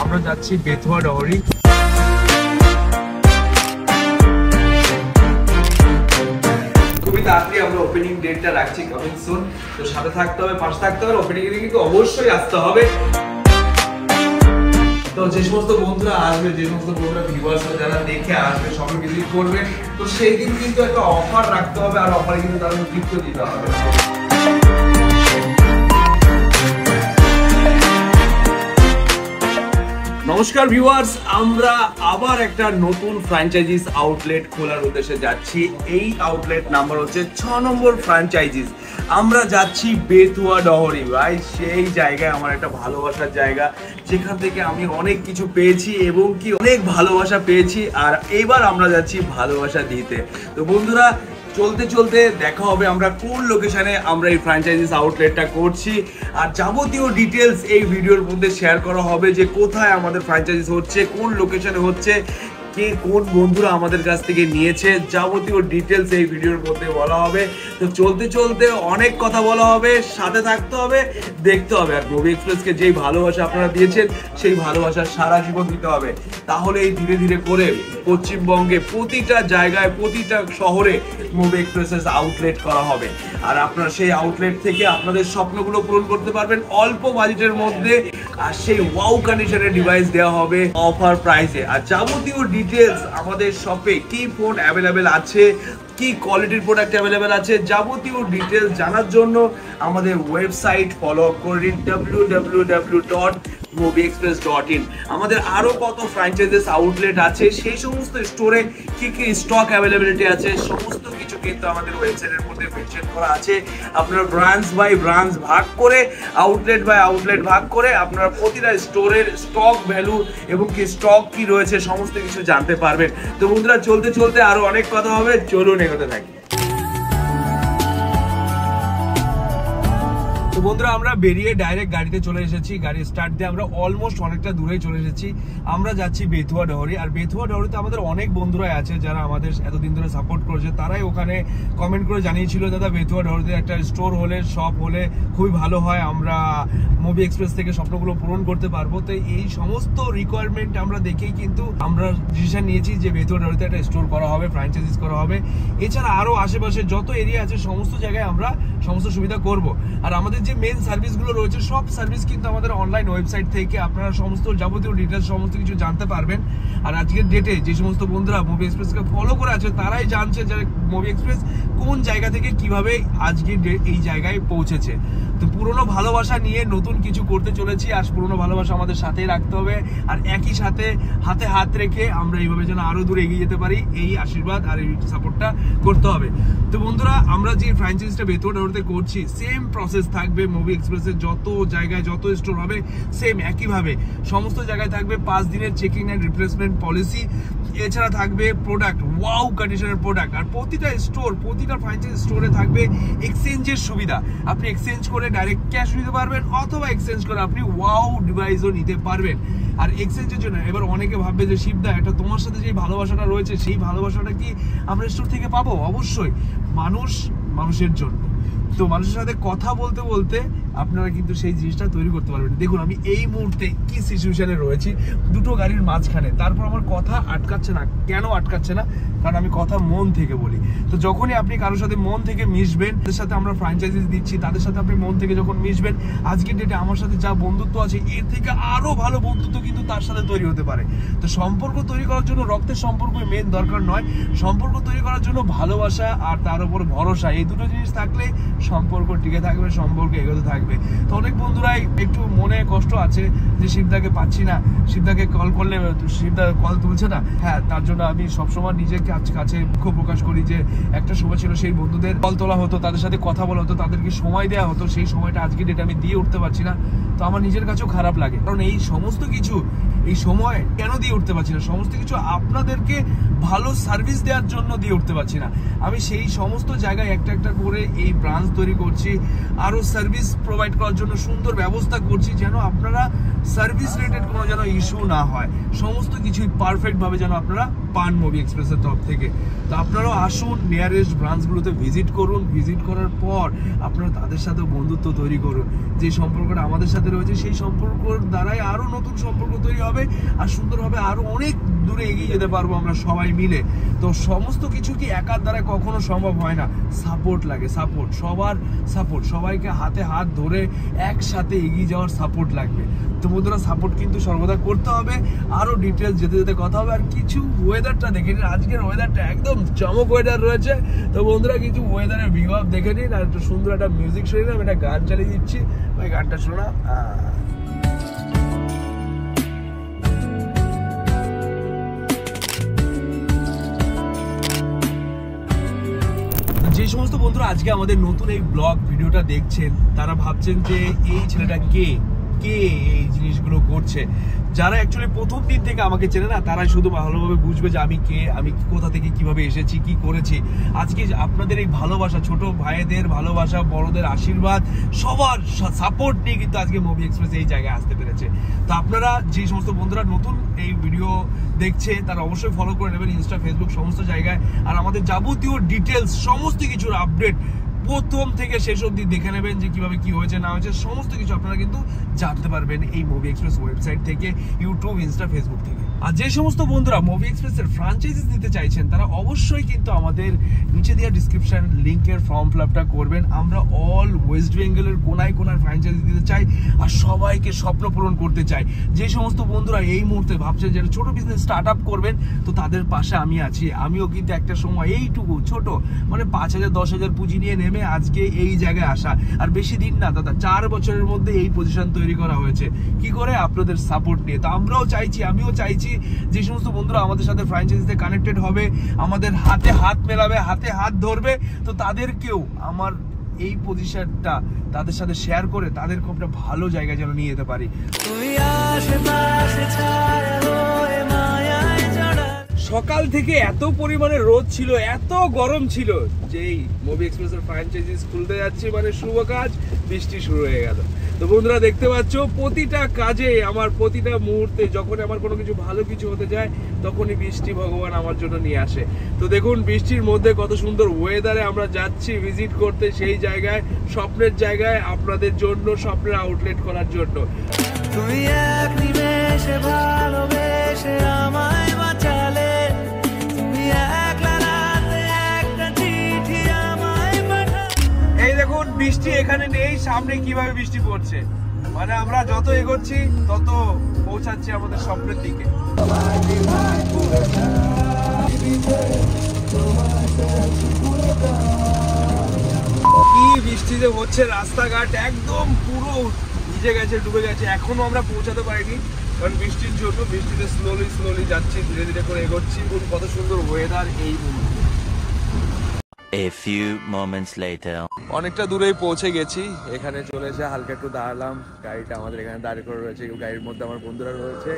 আমরা যাচ্ছি বেথুয়া ডহরি। খুবই তাড়াতাড়ি আমরা ওপেনিং ডেটটা রাখছি, কামিং সুন। তো সাথে থাকতে হবে, পাশে থাকতে হবে, ওপেনিং এ কিন্তু অবশ্যই আসতে হবে। তো যে সমস্ত বন্ধুরা আসবে, যে সমস্ত বন্ধুরা ভিউয়ার্স যারা দেখে আসবে, সবাই ভিজিট করবে, তো সেই দিন কিন্তু একটা অফার রাখতে হবে, আর অফারে কিন্তু তাদের গিফট দিতে হবে। নমস্কার ভিউয়ার্স, আমরা আবার একটা নতুন ফ্র্যাঞ্চাইজিস আউটলেট খোলার উদ্দেশ্যে যাচ্ছি। এই আউটলেট নাম্বার হচ্ছে 6 নম্বর ফ্র্যাঞ্চাইজিস। আমরা যাচ্ছি বেথুয়া ডহরি। ভাই সেই জায়গায় আমার একটা ভালোবাসার জায়গা, যেখান থেকে আমি অনেক কিছু পেয়েছি এবং কি অনেক ভালোবাসা পেয়েছি, আর এইবার আমরা যাচ্ছি ভালোবাসা দিতে। তো বন্ধুরা, চলতে চলতে দেখা হবে আমরা কোন লোকেশনে আমরা এই ফ্র্যাঞ্চাইজিস আউটলেটটা করছি, আর যাবতীয় ডিটেলস এই ভিডিওর মধ্যে শেয়ার করা হবে, যে কোথায় আমাদের ফ্র্যাঞ্চাইজিস হচ্ছে, কোন লোকেশনে হচ্ছে, কে কোন বন্ধুরা আমাদের কাছ থেকে নিয়েছে, যাবতীয় ডিটেলস এই ভিডিওর মধ্যে বলা হবে। তো চলতে চলতে অনেক কথা বলা হবে, সাথে থাকতে হবে, দেখতে হবে। আর মুভি এক্সপ্রেসকে যেই ভালোবাসা আপনারা দিয়েছেন, সেই ভালোবাসা সারা জীবন দিতে হবে। তাহলে এই ধীরে ধীরে করে পশ্চিমবঙ্গে প্রতিটা জায়গায়, প্রতিটা শহরে মুভি এক্সপ্রেসেস আউটলেট করা হবে, আর আপনারা সেই আউটলেট থেকে আপনাদের স্বপ্নগুলো পূরণ করতে পারবেন অল্প বাজেটের মধ্যে। আর সেই ওয়াও কন্ডিশনের ডিভাইস দেওয়া হবে অফার প্রাইসে। আর যাবতীয় ডিটেলস আমাদের শপে কি ফোন অ্যাভেলেবেল আছে, কি কোয়ালিটির প্রোডাক্ট অ্যাভেলেবেল আছে, যাবতীয় ডিটেলস জানার জন্য আমাদের ওয়েবসাইট ফলো করুন www.movieexpress.in। আমাদের আরো কত ফ্র্যাঞ্চাইজিস আউটলেট আছে, সেই সমস্ত স্টোরে কি কি স্টক অ্যাভেলেবিলিটি আছে, সমস্ত কিছু কিন্তু আমাদের ওয়েবসাইটের মধ্যে মেনশন করা আছে। আপনারা ব্রাঞ্চ বাই ব্রাঞ্চ ভাগ করে, আউটলেট বাই আউটলেট ভাগ করে আপনারা প্রতিটা স্টোরের স্টক ভ্যালু এবং কি স্টক কি রয়েছে সমস্ত কিছু জানতে পারবেন। তো বন্ধুরা, চলতে চলতে আরো অনেক কথা হবে, চলুন এগোতে থাকি। তো বন্ধুরা, আমরা বেরিয়ে ডাইরেক্ট গাড়িতে চলে এসেছি। গাড়ি স্টার্ট দিয়ে আমরা অলমোস্ট অনেকটা দূরে চলে এসেছি। আমরা যাচ্ছি বেথুয়া ডহরি। আর বেথুয়া ডহরিতে আমাদের অনেক বন্ধুরাই আছে যারা আমাদের এতদিন ধরে সাপোর্ট করেছে। তারাই ওখানে কমেন্ট করে জানিয়েছিল, দাদা বেথুয়া ডহরিতে একটা স্টোর হলে, শপ হলে খুবই ভালো হয়, আমরা মুভি এক্সপ্রেস থেকে স্বপ্নগুলো পূরণ করতে পারবো। তো এই সমস্ত রিকোয়ারমেন্ট আমরা দেখেই কিন্তু আমরা ডিসিশন নিয়েছি যে বেথুয়া ডহরিতে একটা স্টোর করা হবে, ফ্র্যাঞ্চাইজিস করা হবে। এছাড়া আরো আশেপাশে যত এরিয়া আছে সমস্ত জায়গায় আমরা সমস্ত সুবিধা করব। আর আমাদের যে মেন সার্ভিসগুলো রয়েছে, সব সার্ভিস কিন্তু আমাদের অনলাইন ওয়েবসাইট থেকে আপনারা সমস্ত যাবতীয় ডিটেলস সমস্ত কিছু জানতে পারবেন। আর আজকের ডেটে যে সমস্ত বন্ধুরা মুভি এক্সপ্রেসকে ফলো করে আছে, তারাই জানছে যে মুভি এক্সপ্রেস কোন জায়গা থেকে কিভাবে আজকের এই জায়গায় পৌঁছেছে। তো পুরোনো ভালোবাসা নিয়ে নতুন কিছু করতে চলেছি, আর পুরোনো ভালোবাসা আমাদের সাথেই রাখতে হবে, আর একই সাথে হাতে হাত রেখে আমরা এইভাবে যেন আরো দূরে এগিয়ে যেতে পারি, এই আশীর্বাদ আর এই সাপোর্টটা করতে হবে। তো বন্ধুরা, আমরা যে ফ্র্যাঞ্চাইজিসটা বেথুয়া ডহরিতে করছি, সেম প্রসেস থাকবে মুভি এক্সপ্রেসের যত জায়গায় যত স্টোর হবে, সেম একইভাবে সমস্ত জায়গায় থাকবে 5 দিনের চেকিং অ্যান্ড রিপ্লেসমেন্ট পলিসি। এছাড়া থাকবে প্রোডাক্ট ওয়াও কন্ডিশনের প্রোডাক্ট, আর প্রতিটা স্টোর, প্রতিটা ফ্র্যাঞ্চাইজি স্টোরে থাকবে এক্সচেঞ্জের সুবিধা। আপনি এক্সচেঞ্জ করে ডাইরেক্ট ক্যাশ নিতে পারবেন, অথবা এক্সচেঞ্জ করে আপনি ওয়াও ডিভাইসও নিতে পারবেন। আর এক্সচেঞ্জের জন্য এবার অনেকে ভাববে যে শিবদা, এটা তোমার সাথে যে ভালোবাসাটা রয়েছে, সেই ভালোবাসাটা কি আমরা স্টোর থেকে পাবো? অবশ্যই। মানুষ মানুষের জন্য, তো মানুষের সাথে কথা বলতে বলতে আপনারা কিন্তু সেই জিনিসটা তৈরি করতে পারবেন। দেখুন, আমি এই মুহূর্তে কি সিচুয়েশনে রয়েছি, দুটো গাড়ির মাঝখানে, তারপর আমার কথা আটকাচ্ছে না। কেন আটকাচ্ছে না? কারণ আমি কথা মন থেকে বলি। তো যখনই আপনি কারোর সাথে মন থেকে মিশবেন, তাদের সাথে আমরা ফ্র্যাঞ্চাইজিস দিচ্ছি, তাদের সাথে আপনি মন থেকে যখন মিশবেন, আজকের ডেটে আমার সাথে যা বন্ধুত্ব আছে, এর থেকে আরো ভালো বন্ধুত্ব কিন্তু তার সাথে তৈরি হতে পারে। তো সম্পর্ক তৈরি করার জন্য রক্তের সম্পর্ক মেন দরকার নয়, সম্পর্ক তৈরি করার জন্য ভালোবাসা আর তার উপর ভরসা, এই দুটো জিনিস থাকলে সম্পর্ক টিকে থাকবে, সম্পর্ক এগোতে থাকবে। তো অনেক বন্ধুরাই একটু মনে কষ্ট আছে যে শিবদাকে পাচ্ছি না, শিবদাকে কল করলে শিবদা কল তুলছে না। হ্যাঁ, তার জন্য আমি সবসময় নিজেকে কাছে দুঃখ প্রকাশ করি যে একটা সময় ছিল সেই বন্ধুদের কল তোলা হতো, তাদের সাথে কথা বলা হতো, তাদেরকে সময় দেওয়া হতো, সেই সময়টা আজকে ডেটে আমি দিয়ে উঠতে পারছি না। তো আমার নিজের কাছেও খারাপ লাগে, কারণ এই সমস্ত কিছু, এই সময় কেন দিয়ে উঠতে পারছি না, সমস্ত কিছু আপনাদেরকে ভালো সার্ভিস দেওয়ার জন্য দিয়ে উঠতে পারছি না। আমি সেই সমস্ত জায়গায় একটা একটা করে এই ব্রাঞ্চ তৈরি করছি, আরো সার্ভিস প্রোভাইড করার জন্য সুন্দর ব্যবস্থা করছি, যেন আপনারা সার্ভিস রিলেটেড কোনো যেন ইস্যু না হয়, সমস্ত কিছুই পারফেক্ট ভাবে যেন আপনারা পান মুভি এক্সপ্রেসের তরফ থেকে। তো আপনারাও আসুন, নিয়ারেস্ট ব্রাঞ্চগুলোতে ভিজিট করুন, ভিজিট করার পর আপনারা তাদের সাথে বন্ধুত্ব তৈরি করুন। যে সম্পর্কটা আমাদের সাথে রয়েছে, সেই সম্পর্কর দ্বারাই আরো নতুন সম্পর্ক তৈরি হবে। হবে আর সুন্দরভাবে আরো অনেক দূরে এগিয়ে যেতে পারবো আমরা সবাই মিলে। তো সমস্ত কিছু কি একার দ্বারা কখনো সম্ভব হয় না, সাপোর্ট লাগে, সাপোর্ট, সবার সাপোর্ট, সবাইকে হাতে হাত ধরে একসাথে এগিয়ে যাওয়ার সাপোর্ট লাগবে। তো বন্ধুরা সাপোর্ট কিন্তু সর্বদা করতে হবে। আরো ডিটেলস যেতে যেতে কথা হবে। আর কিছু ওয়েদারটা দেখে নিন, আজকের ওয়েদারটা একদম চমক ওয়েদার রয়েছে। তো বন্ধুরা কিছু ওয়েদারের ভিউ আপ দেখে নিন আর একটু সুন্দর একটা মিউজিক শুনে নিন। একটা গান চালিয়ে দিচ্ছি, ওই গানটা শোনা। যে সমস্ত বন্ধুরা আজকে আমাদের নতুন এই ব্লগ ভিডিওটা দেখছেন তারা ভাবছেন যে এই ছেলেটা কে এই জিনিসগুলো করছে। যারা অ্যাকচুয়ালি প্রথম দিন থেকে আমাকে চেনে না তারা শুধু ভালোভাবে বুঝবে যে আমি কে, আমি কোথা থেকে কিভাবে এসেছি, কি করেছি। আজকে আপনাদের এই ভালোবাসা, ছোট ভাইদের ভালোবাসা, বড়দের আশীর্বাদ, সবার সাপোর্ট নিয়ে কিন্তু আজকে মুভি এক্সপ্রেস এই জায়গায় আসতে পেরেছে। তো আপনারা যে সমস্ত বন্ধুরা নতুন এই ভিডিও দেখছে তারা অবশ্যই ফলো করে নেবেন ইনস্টা, ফেসবুক, সমস্ত জায়গায়। আর আমাদের যাবতীয় ডিটেলস, সমস্ত কিছুর আপডেট প্রথম থেকে শেষ অবধি দেখে নেবেন যে কিভাবে কি হয়েছে না হয়েছে, সমস্ত কিছু আপনারা কিন্তু জানতে পারবেন এই মুভি এক্সপ্রেস ওয়েবসাইট থেকে, ইউটিউব, ইনস্টা, ফেসবুক থেকে। আর যে সমস্ত বন্ধুরা মুভি এক্সপ্রেসের ফ্র্যাঞ্চাইজিস নিতে চাইছেন তারা অবশ্যই কিন্তু আমাদের নিচে দেওয়া ডিসক্রিপশন লিংকের ফর্ম ফিল আপটা করবেন। আমরা অল ওয়েস্ট বেঙ্গলের কোনায় কোনায় ফ্র্যাঞ্চাইজি দিতে চাই আর সবাইকে স্বপ্ন পূরণ করতে চাই। যে সমস্ত বন্ধুরা এই মুহূর্তে ভাবছেন যে ছোট বিজনেস স্টার্ট আপ করবেন, তো তাদের পাশে আমি আছি। আমিও কিন্তু একটা সময় এইটুকু ছোট মানে 5,000 10,000 পুঁজি নিয়ে নেমে আজকে এই জায়গায় আসা। আর বেশি দিন না দাদা, 4 বছরের মধ্যে এই পজিশন তৈরি করা হয়েছে। কি করে? আপনাদের সাপোর্ট নিয়ে। তো আমরাও চাইছি, আমিও চাইছি যে সমস্ত বন্ধুরা আমাদের সাথে ফ্র্যাঞ্চাইজিতে কানেক্টেড হবে, আমাদের হাতে হাত মেলাবে, হাতে হাত ধরবে, তো তাদেরকেও আমার এই পজিশনটা তাদের সাথে শেয়ার করে তাদেরকে একটা ভালো জায়গায় যেন নিয়ে যেতে পারি। সকাল থেকে এত পরিমাণে রোদ ছিল, এত গরম ছিল যে এই মুভি এক্সপ্রেসের ফ্র্যাঞ্চাইজিস খুলতে যাচ্ছি মানে শুভ কাজ, বৃষ্টি শুরু হয়ে গেল। তো বন্ধুরা দেখতে পাচ্ছ প্রতিটা কাজে আমার প্রতিটা মুহূর্তে যখন আমার কোনো কিছু ভালো কিছু হতে যায় তখনই বৃষ্টি ভগবান আমার জন্য নিয়ে আসে। তো দেখুন বৃষ্টির মধ্যে কত সুন্দর ওয়েদারে আমরা যাচ্ছি ভিজিট করতে সেই জায়গায়, স্বপ্নের জায়গায়, আপনাদের জন্য স্বপ্নের আউটলেট করার জন্য। তুমি এক নিমেষে ভালোবেসে আমায় বাঁচালে, তুমি একলা রাতে একটা চিঠি আমায় পাঠালে। এই দেখুন বৃষ্টি এখানে নেই, সামনে কিভাবে বৃষ্টি পড়ছে। মানে আমরা যত এগোচ্ছি তত পৌঁছাচ্ছি আমাদের স্বপ্নের দিকে। কি বৃষ্টি যে হচ্ছে, রাস্তাঘাট একদম পুরো ভিজে গেছে, ডুবে গেছে। এখনো আমরা পৌঁছাতে পারিনি কারণ বৃষ্টির জন্য। বৃষ্টিতে স্লোলি যাচ্ছি, ধীরে ধীরে করে এগোচ্ছি। কত সুন্দর ওয়েদার এই মুহূর্তে। A few moments later. অনেকটা দূরেই পৌঁছে গেছি, এখানে চলে এসে হালকা একটু দাঁড়ালাম। গাড়িটা আমাদের এখানে দাঁড়িয়ে করে রয়েছে, গাড়ির মধ্যে আমার বন্ধুরা রয়েছে।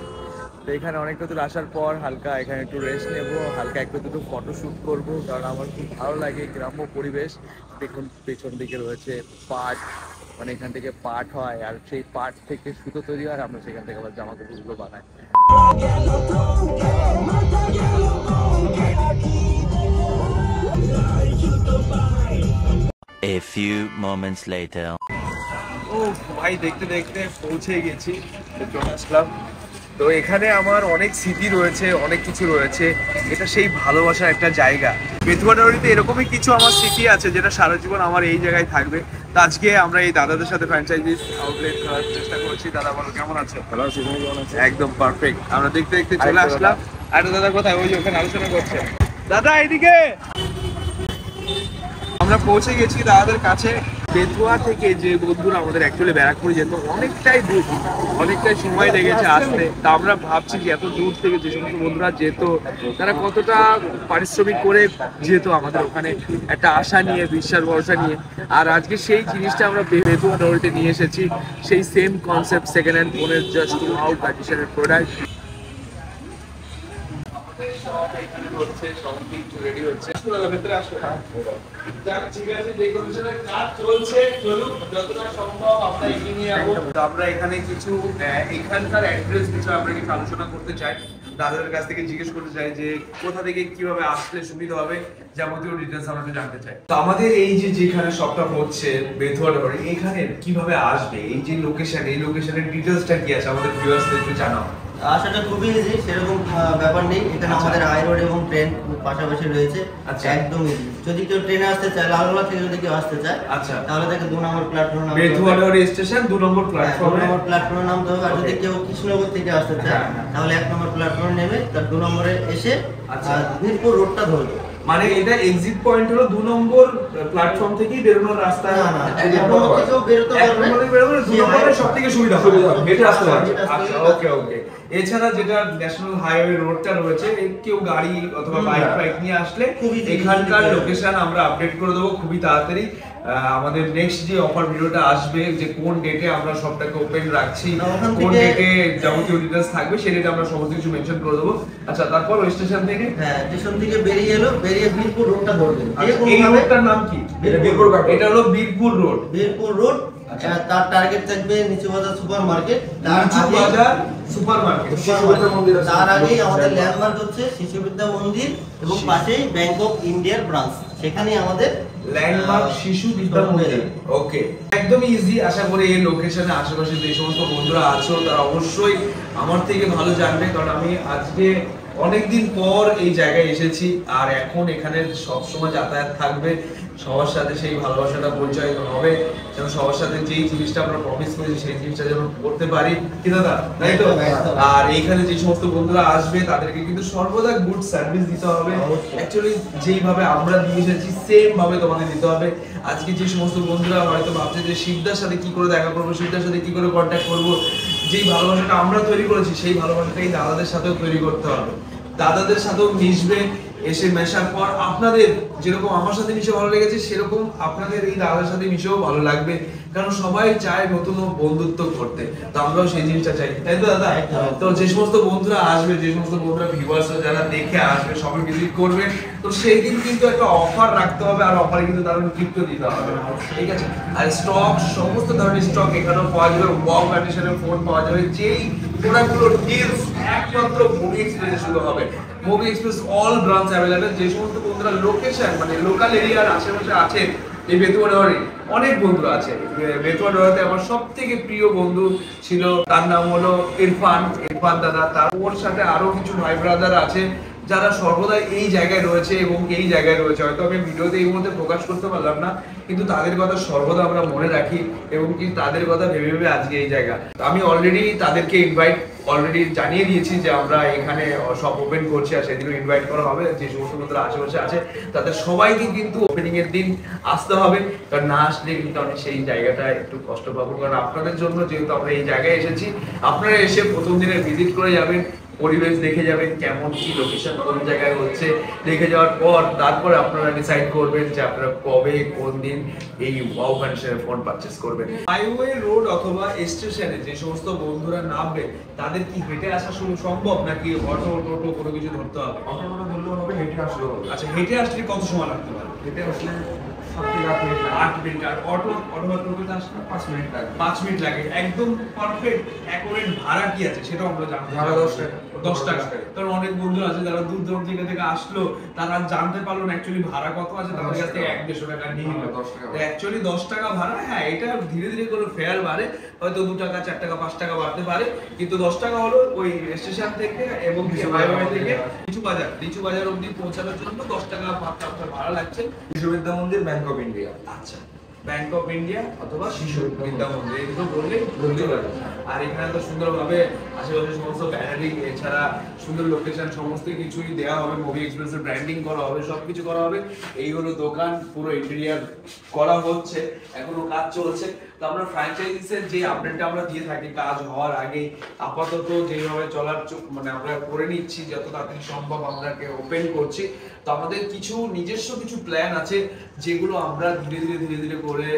তো এখানে অনেকটা দূর আসার পর হালকা এখানে একটু রেস্ট নেবো, হালকা একটু দুটো ফটো শ্যুট করবো কারণ আমার খুব ভালো লাগে গ্রাম্য পরিবেশ। দেখুন পেছন দিকে রয়েছে পাট, মানে এখান থেকে পাট হয় আর সেই পাট থেকে সুতো তৈরি হয়, আমরা সেখান থেকে আবার জামা কাপড়গুলো বানাই। A few moments later. ও ভাই দেখতে দেখতে পৌঁছে গেছি, চলে আসলাম। তো এখানে আমার অনেক স্মৃতি রয়েছে, অনেক কিছু রয়েছে। এটা সেই ভালোবাসার একটা জায়গা। বেথুয়াডাওয়ারিতে এরকমই কিছু আমার স্মৃতি আছে যেটা সারা জীবন আমার এই জায়গায় থাকবে। তো আজকে আমরা এই দাদাদের সাথে ফ্র্যাঞ্চাইজিস আউটলেট করার চেষ্টা করছি। দাদা বলো কেমন আছে? ভালো আছি, তুমি কেমন আছো? একদম পারফেক্ট। আমরা দেখতে দেখতে চলে আসলাম। আর দাদা কোথায়? ওই যে ওখানে আলোচনা করছে। দাদা এইদিকে। আমরা পৌঁছে গেছি দাদাদের কাছে। বেথুয়া থেকে যে বন্ধুরা আমাদের অ্যাকচুয়ালি ব্যারাকপুরে যেত অনেকটাই দূর, অনেকটাই সময় লেগেছে আসতে। তা আমরা ভাবছি যে এত দূর থেকে যে সমস্ত বন্ধুরা যেত তারা কতটা পারিশ্রমিক করে যেত আমাদের ওখানে একটা আশা নিয়ে, বিশ্বাস ভরসা নিয়ে। আর আজকে সেই জিনিসটা আমরা বেথুয়া ডলতে নিয়ে এসেছি, সেই সেম কনসেপ্ট, সেকেন্ড হ্যান্ড ফোনের জাস্ট আউট বাজিশনের প্রোডাক্ট। এখানে হচ্ছে সব কিছু রেডি হচ্ছে ভেতরে আসবে ঠিক আছে যে কন্ডিশনের কাজ চলছে চলুক যতটা সম্ভব আমরা এগিয়ে নিয়ে যাবো তো আমরা এখানে কিছু এখানকার অ্যাড্রেস কিছু আমরা কিছু আলোচনা করতে চাই দাদাদের কাছ থেকে জিজ্ঞেস করতে চাই যে কোথা থেকে কিভাবে আসলে সুবিধা হবে যাবতীয় ডিটেলস আমরা জানতে চাই তো আমাদের এই যে যেখানে সবটা হচ্ছে বেথুয়া ডহরি এখানে কিভাবে আসবে এই যে লোকেশন এই লোকেশনের ডিটেলসটা কি আছে আমাদের ভিউয়ার্সদের একটু জানাও আসাটা খুবই ইজি সেরকম ব্যাপার নেই এখানে আমাদের হাই রোড এবং ট্রেন পাশাপাশি রয়েছে একদম ইজি যদি কেউ ট্রেনে আসতে চায় লালগোলা থেকে যদি কেউ আসতে চায় তাহলে তাকে 2 নম্বর প্ল্যাটফর্মে বেথুয়া ডহরি স্টেশন 2 নম্বর প্ল্যাটফর্মে 2 নম্বর প্ল্যাটফর্মে নামতে হবে আর যদি কেউ কৃষ্ণনগর থেকে আসতে চায় তাহলে 1 নম্বর প্ল্যাটফর্মে নেমে তার 2 নম্বরে এসে বীরপুর রোডটা ধরবে মানে এটা এক্সিট পয়েন্ট হলো 2 নম্বর প্ল্যাটফর্ম থেকেই বেরোনোর রাস্তা না কেউ বেরোতে পারবে 2 নম্বরে সবথেকে সুবিধা হবে হেঁটে আসতে পারবে আচ্ছা ওকে ওকে এছাড়া যেটা ন্যাশনাল হাইওয়ে রোডটা রয়েছে কেউ গাড়ি অথবা বাইক নিয়ে আসলে এখানকার লোকেশন আমরা আপডেট করে দেবো খুবই তাড়াতাড়ি আমাদের নেক্সট যে অফার ভিডিওটা আসবে যে কোন ডেটে আমরা সবটাকে ওপেন রাখছি কোন ডেটে যাবতীয় ডিটেইলস থাকবে সেই ডেটে আমরা সমস্ত কিছু মেনশন করে দেবো আচ্ছা তারপর ওই স্টেশন থেকে স্টেশন থেকে বেরিয়ে বীরপুর রোডটা ধরবে এই রোডটার নাম কি এটা হলো বীরপুর রোড তার টার্গেট থাকবে নিচু বাজার সুপার মার্কেট তার আগে আমাদের ল্যান্ডমার্ক হচ্ছে শিশু বিদ্যা মন্দির এবং পাশেই ব্যাংক অফ ইন্ডিয়ার ব্রাঞ্চ সেখানে আমাদের ল্যান্ডমার্ক শিশু বিদ্যা মন্দির ওকে একদম ইজি আশা করি এই লোকেশনে আশেপাশে যে সমস্ত বন্ধুরা আছো তারা অবশ্যই আমার থেকে ভালো জানবে কারণ আমি আজকে অনেকদিন পর এই জায়গায় এসেছি আর এখন এখানে সব সময় যাতায়াত থাকবে সবার সাথে সেই ভালোবাসাটা পরিচয় হবে যেন সবার সাথে যেই জিনিসটা আমরা প্রমিস করেছি সেই জিনিসটা যেন করতে পারি কি দাদা তাই তো আর এইখানে যে সমস্ত বন্ধুরা আসবে তাদেরকে কিন্তু সর্বদা গুড সার্ভিস দিতে হবে অ্যাকচুয়ালি যেইভাবে আমরা দিয়ে এসেছি সেম ভাবে তোমাদের দিতে হবে আজকে যে সমস্ত বন্ধুরা হয়তো ভাবছে যে শিবদার সাথে কি করে দেখা করবো শিবদার সাথে কি করে কন্ট্যাক্ট করবো যেই ভালোবাসাটা আমরা তৈরি করেছি সেই ভালোবাসাটাই দাদাদের সাথেও তৈরি করতে হবে দাদাদের সাথেও মিশবে এসে মেশার পর আপনাদের যেরকম আমার সাথে মিশে ভালো লেগেছে সেরকম আপনাদের এই দাদার সাথে মিশেও ভালো লাগবে কারণ সবাই চায় নতুন বন্ধুত্ব করতে তো আমরাও সেই জিনিসটা চাই তাই তো দাদা তো যে সমস্ত বন্ধুরা আসবে যে সমস্ত বন্ধুরা ভিউয়ার্সরা যারা দেখে আসবে সবাই ভিজিট করবে তো সেই দিন কিন্তু একটা অফার রাখতে হবে আর অফারে কিন্তু দারুণ গিফটও দিতে হবে ঠিক আছে আর স্টক সমস্ত ধরনের স্টক এখানেও পাওয়া যাবে ওয়াও কন্ডিশনের ফোন পাওয়া যাবে যেই প্রোডাক্টগুলোর ডিলস একমাত্র মুভি এক্সপ্রেসে শুরু হবে movie express all branch available যে সমস্ত বন্ধুরা লোকেশন মানে লোকাল এরিয়ার আশেপাশে আছে এই বেথুয়া ডহরি অনেক বন্ধুরা আছে বেথুয়া ডহরিতে আমার সব থেকে প্রিয় বন্ধু ছিল তার নাম হলো ইরফান দাদা তার ওর সাথে আরো কিছু ভাই ব্রাদার আছে যারা সর্বদা এই জায়গায় রয়েছে এবং এই জায়গায় রয়েছে হয়তো আমি ভিডিওতে এই মুহূর্তে প্রকাশ করতে পারলাম না কিন্তু তাদের কথা সর্বদা আমরা মনে রাখি এবং কি তাদের কথা ভেবে ভেবে আজকে এই জায়গা আমি অলরেডি তাদেরকে অলরেডি জানিয়ে দিয়েছি যে আমরা এখানে সব ওপেন করছি আর সেদিনও ইনভাইট করা হবে যে সমস্ত বন্ধুরা আশেপাশে আছে তাদের সবাইকে কিন্তু ওপেনিং এর দিন আসতে হবে কারণ না আসলে কিন্তু আমি সেই জায়গাটা একটু কষ্ট পাবো কারণ আপনাদের জন্য যেহেতু আমরা এই জায়গায় এসেছি আপনারা এসে প্রথম দিনে ভিজিট করে যাবেন পরিবেশ দেখে যাবেন কেমন কি লোকেশন কোন জায়গায় হচ্ছে দেখে যাওয়ার পর তারপরে আপনারা ডিসাইড করবেন যে আপনারা কবে কোন দিন এই ওয়াও কন্ডিশনের ফোন পারচেজ করবেন হাইওয়ে রোড অথবা স্টেশনে যে সমস্ত বন্ধুরা নামবে তাদের কি হেঁটে আসা সম্ভব নাকি অটো টোটো কোনো কিছু ধরতে হবে অটো ধরলেও হবে হেঁটে আসলেও হবে আচ্ছা হেঁটে আসলে কত সময় লাগতে পারে হেঁটে আসলে 8 মিনিট আর অটো টোটোতে আসলে 5 মিনিট লাগে 5 মিনিট লাগে একদম পারফেক্ট অ্যাকুরেট ভাড়া কি আছে সেটা আমরা জানতে ভাড়া 10 টাকা কারণ অনেক বন্ধু আছে যারা দূর দূর থেকে আসলো তারা জানতে পারলো না অ্যাকচুয়ালি ভাড়া কত আছে তাদের কাছ থেকে 1-150 টাকা নিয়ে নিল অ্যাকচুয়ালি 10 টাকা ভাড়া হ্যাঁ এটা ধীরে ধীরে করে ফেয়ার বাড়ে হয়তো 2 টাকা 4 টাকা 5 টাকা বাড়তে পারে কিন্তু 10 টাকা হলো ওই স্টেশন থেকে এবং হাইওয়ে থেকে লিচু বাজার অবধি পৌঁছানোর জন্য 10 টাকা 5 টাকা ভাড়া লাগছে শিশু বিদ্যা মন্দির ব্যাংক অফ ইন্ডিয়া আচ্ছা ব্যাংক অফ ইন্ডিয়া অথবা শিশু বিদ্যা মন্দির এগুলো বললেই বলতে পারে আর এখানে তো সুন্দরভাবে আশেপাশে সমস্ত ব্যানারিং এছাড়া সুন্দর লোকেশন সমস্ত কিছুই দেওয়া হবে মুভি এক্সপ্রেসের ব্র্যান্ডিং করা হবে সবকিছু করা হবে এই হলো দোকান পুরো ইন্টেরিয়ার করা হচ্ছে এখনো কাজ চলছে তো আমরা ফ্র্যাঞ্চাইজিসের যে আপডেটটা আমরা দিয়ে থাকি কাজ হওয়ার আগে আপাতত যেভাবে চলার মানে আমরা করে নিচ্ছি যত তাড়াতাড়ি সম্ভব আমরা ওপেন করছি তো আমাদের কিছু নিজস্ব কিছু প্ল্যান আছে যেগুলো আমরা ধীরে ধীরে করে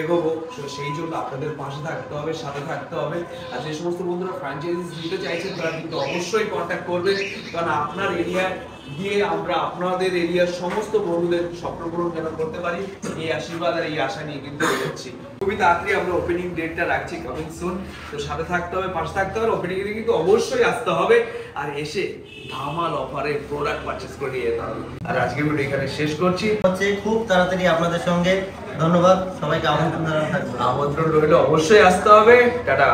এগোবো সেই জন্য আপনাদের পাশে থাকতে হবে সাথে থাকতে হবে আর যে সমস্ত বন্ধুরা ফ্র্যাঞ্চাইজিস নিতে চাইছেন তারা কিন্তু অবশ্যই কন্ট্যাক্ট করবে কারণ আপনার এরিয়ায় গিয়ে আমরা আপনাদের এরিয়ার সমস্ত বন্ধুদের স্বপ্ন পূরণ যেন করতে পারি, এই আশীর্বাদ আর এই আশা নিয়ে কিন্তু এগোচ্ছি। খুবই তাড়াতাড়ি আমরা ওপেনিং ডেটটা রাখছি, কামিং সুন। তো সাথে থাকতে হবে, পাশে থাকতে হবে, ওপেনিং এ কিন্তু অবশ্যই আসতে হবে আর এসে ধামাল অফারে প্রোডাক্ট পারচেজ করে নিয়ে যেতে হবে। আর আজকের ভিডিও এখানে শেষ করছি, হচ্ছে খুব তাড়াতাড়ি আপনাদের সঙ্গে। ধন্যবাদ সবাইকে, আমন্ত্রণ জানানো থাকবে। আমন্ত্রণ রইল, অবশ্যই আসতে হবে। টাটা।